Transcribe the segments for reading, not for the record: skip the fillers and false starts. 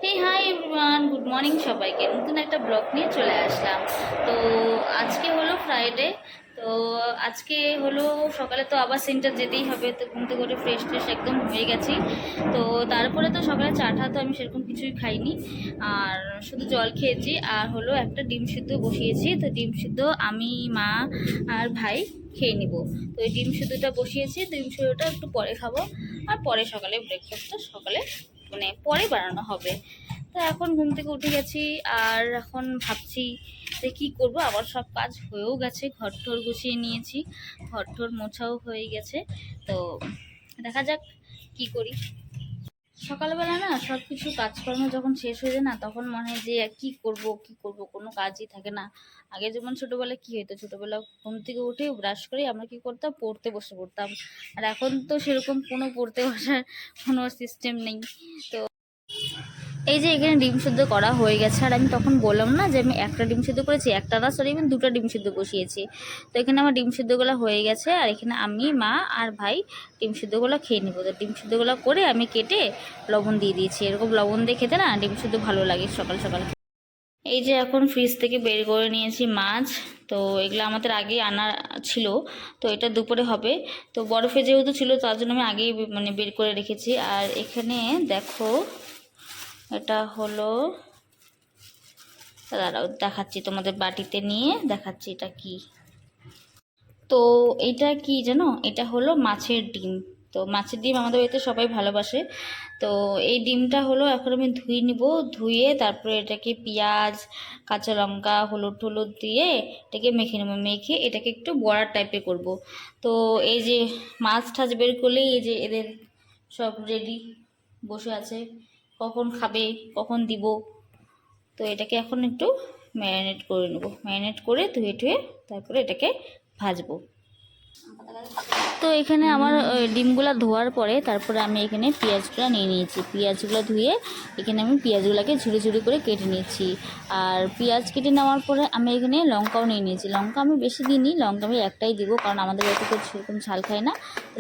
হে hi everyone, good morning সবাইকে। নতুন একটা ব্লগ নিয়ে চলে আসলাম। তো আজকে হলো ফ্রাইডে। তো আজকে হলো সকালে তো আবার সেন্টার যেতেই হবে, তো ঘুম থেকে করে ফ্রেশ ট্রেশ একদম হয়ে গেছি। তো তারপরে তো সকালে চাটা তো আমি সেরকম কিছুই খাইনি, আর শুধু জল খেয়েছি, আর হলো একটা ডিম সিদ্ধ বসিয়েছি। তো ডিম সিদ্ধ আমি, মা আর ভাই খেয়ে নিব। তো এই ডিম সিদ্ধটা বসিয়েছি, ডিম সিদ্ধটা একটু পরে খাবো, আর পরে সকালে ব্রেকফাস্টটা সকালে মানে পরে বানানো হবে। তো এখন ঘুম থেকে উঠে গেছি, আর এখন ভাবছি যে কী করবো। আবার সব কাজ হয়েও গেছে, ঘর ঠোর গুছিয়ে নিয়েছি, ঘর ঠোর মোছাও হয়ে গেছে। তো দেখা যাক কি করি। সকালবেলা না সব কিছু কাজকর্ম যখন শেষ হয়ে যায় না, তখন মনে হয় যে কি করব কি করব, কোনো কাজই থাকে না। আগে যেমন ছোটোবেলায় কী হতো, ছোটোবেলা ঘুম থেকে উঠে ব্রাশ করে আমরা কী করতাম, পড়তে বসে পড়তাম। আর এখন তো সেরকম কোনো পড়তে বসার কোনো সিস্টেম নেই। তো এই যে এখানে ডিম সিদ্ধ করা হয়ে গেছে, আর আমি তখন বললাম না যে আমি একটা ডিম সিদ্ধ করেছি, একটা না সরি, আমি দুটো ডিম সিদ্ধ বসিয়েছি। তো এখানে আমার ডিম সিদ্ধগুলো হয়ে গেছে, আর এখানে আমি, মা আর ভাই ডিম সিদ্ধগুলো খেয়ে নেবো। তো ডিম সিদ্ধগুলো করে আমি কেটে লবণ দিয়ে দিয়েছি। এরকম লবণ দিয়ে খেতে না ডিম সিদ্ধ ভালো লাগে সকাল সকাল। এই যে এখন ফ্রিজ থেকে বের করে নিয়েছি মাছ। তো এগুলো আমাদের আগে আনা ছিল, তো এটা দুপুরে হবে। তো বরফে যেহেতু ছিল তার জন্য আমি আগেই মানে বের করে রেখেছি। আর এখানে দেখো, এটা হলো, দাঁড়াও দেখাচ্ছি তোমাদের, বাটিতে নিয়ে দেখাচ্ছি এটা কি। তো এটা কি জানো, এটা হলো মাছের ডিম। তো মাছের ডিম আমাদের বাড়িতে সবাই ভালোবাসে। তো এই ডিমটা হলো এখন আমি ধুয়ে নিব। ধুয়ে তারপরে এটাকে পেঁয়াজ, কাঁচা লঙ্কা, হলুদ টলুদ দিয়ে এটাকে মেখে নেবো। মেখে এটাকে একটু বড়া টাইপের করব। তো এই যে মাছ ঠাছ বের করলেই এই যে এদের সব রেডি বসে আছে, কখন খাবে কখন দিব। তো এটাকে এখন একটু ম্যারিনেট করে নেব। ম্যারিনেট করে ধুয়ে টুয়ে তারপরে এটাকে ভাজবো। তো এখানে আমার ডিমগুলো ধোয়ার পরে তারপরে আমি এখানে পেঁয়াজগুলো নিয়ে নিয়েছি। পেঁয়াজগুলো ধুয়ে এখানে আমি পেঁয়াজগুলোকে ঝুড়ি ঝুড়ি করে কেটে নিয়েছি। আর পেঁয়াজ কেটে নেওয়ার পরে আমি এখানে লঙ্কাও নিয়ে নিয়েছি। লঙ্কা আমি বেশি দিইনি, লঙ্কা আমি একটাই দিব, কারণ আমাদের বাড়িতে কেউ সেরকম ঝাল খায় না।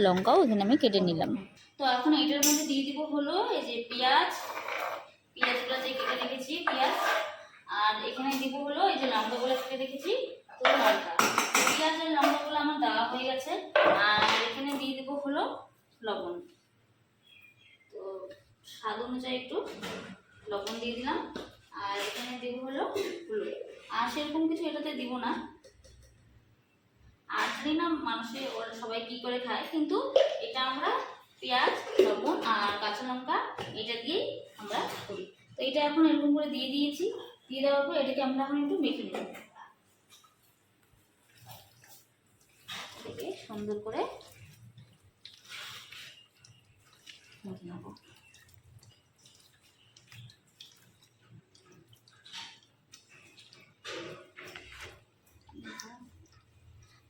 লঙ্কাও এখানে আমি কেটে নিলাম। তো এখন এটার মধ্যে দিয়ে দিব হলো এই যে পেঁয়াজগুলো যে কেটে রেখেছি পেঁয়াজ, আর এখানে দিব হলো এই যে লঙ্কাগুলো কেটে রেখেছি। তো লঙ্কা, পেঁয়াজ আর লঙ্কাগুলো আমার দেওয়া হয়ে গেছে। আর এখানে দিয়ে দেবো হলো লবণ। তো স্বাদ অনুযায়ী একটু লবণ দিয়ে দিলাম। আর এখানে দেবো হলো হলুদ। আর সেরকম কিছু এটাতে দিব না, আর জানি না মানুষে ওরা সবাই কি করে খায়, কিন্তু এটা আমরা পেঁয়াজ, লবণ আর কাঁচা লঙ্কা এটা দিয়েই আমরা করি। তো এটা এখন এরকম করে দিয়ে দিয়েছি। দিয়ে দেওয়ার পর এটাকে আমরা এখন একটু মেখে নেব। এটাকে সুন্দর করে মেখে নেব।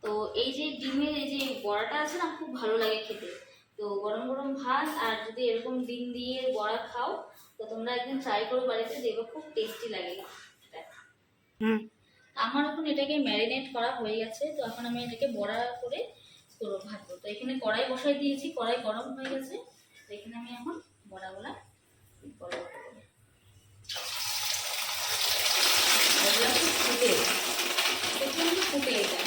তো এই যে ডিমের এই যে বড়াটা আছে না, খুব ভালো লাগে খেতে। তো গরম গরম ভাত আর যদি এরকম ডিম দিয়ে বড়া খাও, তো তোমরা একদিন ট্রাই করো বাড়িতে, দেখবে খুব টেস্টি লাগে এটা। আমার এখন এটাকে ম্যারিনেট করা হয়ে গেছে। তো এখন আমি এটাকে বড়া করে ভাজবো। তো এখানে কড়াই বসাই দিয়েছি, কড়াই গরম হয়ে গেছে। তো এখানে আমি এখন বড়াগুলা বড় ফুটে ফুটে এটা।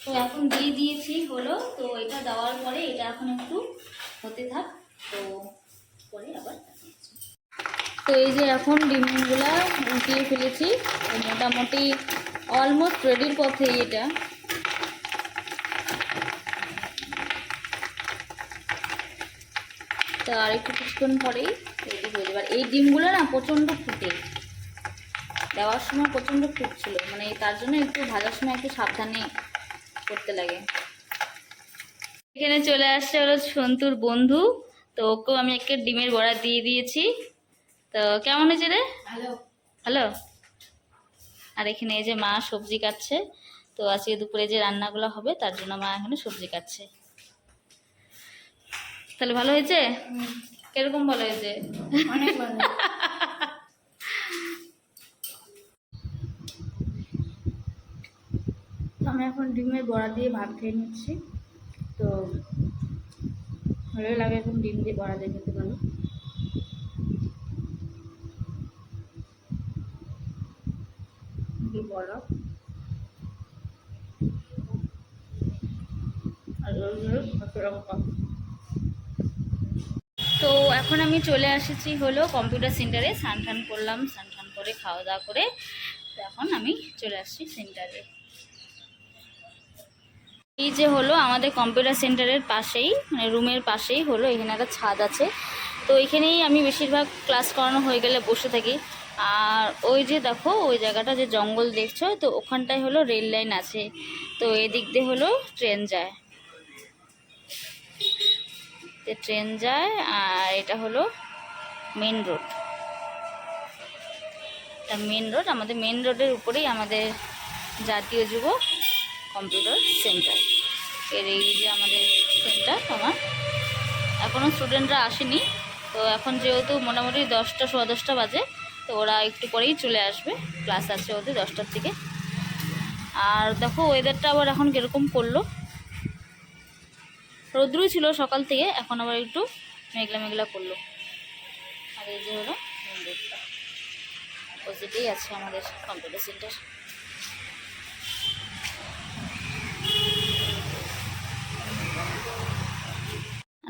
তো এখন দিয়ে দিয়েছি হলো। তো এটা দেওয়ার পরে এটা এখন একটু হতে থাক, তো পরে আবার। তো এই যে এখন ডিমগুলা উঠিয়ে ফেলেছি, মোটামুটি অলমোস্ট রেডির পথে এটা। তো আর একটু কিছুক্ষণ পরেই রেডি হয়ে যাবে। আর এই ডিমগুলো না প্রচণ্ড ফুটে, দেওয়ার সময় প্রচণ্ড ফুটছিল, মানে তার জন্য একটু ভাজার সময় একটু সাবধানে করতে লাগে। এখানে চলে আসছে হলো সন্তুর বন্ধু, তো ওকেও আমি একটা ডিমের বড়া দিয়ে দিয়েছি। তো কেমন হয়েছে রে? ভালো। ভালো। আর এখানে এই যে মা সবজি কাটছে, তো আজকে দুপুরে যে রান্নাগুলো হবে তার জন্য মা এখানে সবজি কাটছে। তাহলে ভালো হয়েছে? কিরকম ভালো হয়েছে? অনেক ভালো। আমি এখন ডিমের বড়া দিয়ে ভাত খেয়ে নিচ্ছি, তো ভালো লাগে এখন ডিম দিয়ে বড়া দিয়ে খেতে ভালো। বড়া আর লঙ্কা। তো এখন আমি চলে এসেছি হলো কম্পিউটার সেন্টারে, স্নান টান করলাম, স্নান টান করে খাওয়া দাওয়া করে তো এখন আমি চলে আসছি সেন্টারে। এই যে হলো আমাদের কম্পিউটার সেন্টারের পাশেই, মানে রুমের পাশেই হলো এখানে একটা ছাদ আছে, তো এখানেই আমি বেশিরভাগ ক্লাস করানো হয়ে গেলে বসে থাকি। আর ওই যে দেখো ওই জায়গাটা যে জঙ্গল দেখছো, তো ওখানটায় হলো রেল লাইন আছে, তো এদিক দিয়ে হলো ট্রেন যায়, ট্রেন যায়। আর এটা হলো মেন রোড, এটা মেন রোড, আমাদের মেন রোডের উপরেই আমাদের জাতীয় যুব কম্পিউটার সেন্টার। এর এই যে আমাদের সেন্টার, আমার এখনও স্টুডেন্টরা আসেনি, তো এখন যেহেতু মোটামুটি 10টা 10:15 বাজে, তো ওরা একটু পরেই চলে আসবে, ক্লাস আছে ওদের 10টার থেকে। আর দেখো ওয়েদারটা আবার এখন কীরকম করলো, রৌদ্রই ছিল সকাল থেকে, এখন আবার একটু মেঘলা মেঘলা করলো। আর এই যে হলো মেন রোডটা, অপোজিটেই আছে আমাদের কম্পিউটার সেন্টার।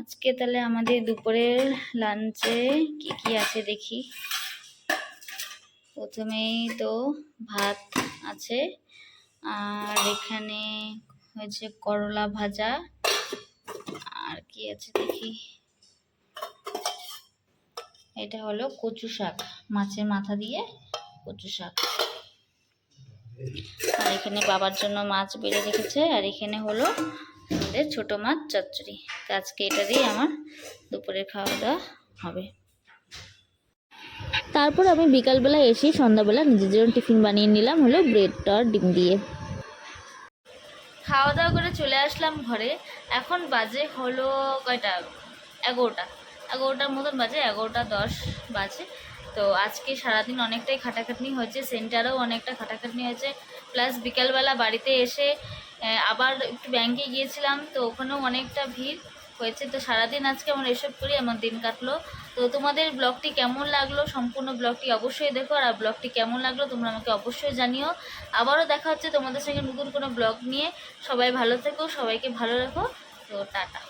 আজকে তাহলে আমাদের দুপুরের লাঞ্চে কি কি আছে দেখি। প্রথমেই তো ভাত আছে, আর এখানে হয়েছে করলা ভাজা, আর কি আছে দেখি, এটা হলো কচু শাক, মাছের মাথা দিয়ে কচু শাক। আর এখানে বাবার জন্য মাছ বেড়ে রেখেছে, আর এখানে হলো আমাদের ছোট মাছ চচ্চড়ি। তো আজকে এটা দিয়ে আমার দুপুরের খাওয়া দাওয়া হবে। তারপর আমি বিকালবেলা এসে সন্ধ্যাবেলা নিজের জন্য টিফিন বানিয়ে নিলাম হলো ব্রেড আর ডিম দিয়ে। খাওয়া দাওয়া করে চলে আসলাম ঘরে। এখন বাজে হলো কয়টা, 11টার মতন বাজে, 11:10 বাজে। তো আজকে সারাদিন অনেকটাই খাটাখাটনি হয়েছে, সেন্টারেও অনেকটা খাটাখাটনি হয়েছে, প্লাস বিকালবেলা বাড়িতে এসে আবার একটু ব্যাংকে গিয়েছিলাম, তো ওখানেও অনেকটা ভিড় হয়েছে। তো সারাদিন আজকে আমার এসব করি আমার দিন কাটলো। তো তোমাদের ব্লগটি কেমন লাগলো, সম্পূর্ণ ব্লগটি অবশ্যই দেখো, আর ব্লগটি কেমন লাগলো তোমরা আমাকে অবশ্যই জানিও। আবারও দেখা হচ্ছে তোমাদের সঙ্গে নতুন কোনো ব্লগ নিয়ে। সবাই ভালো থেকো, সবাইকে ভালো রাখো। তো টাটা।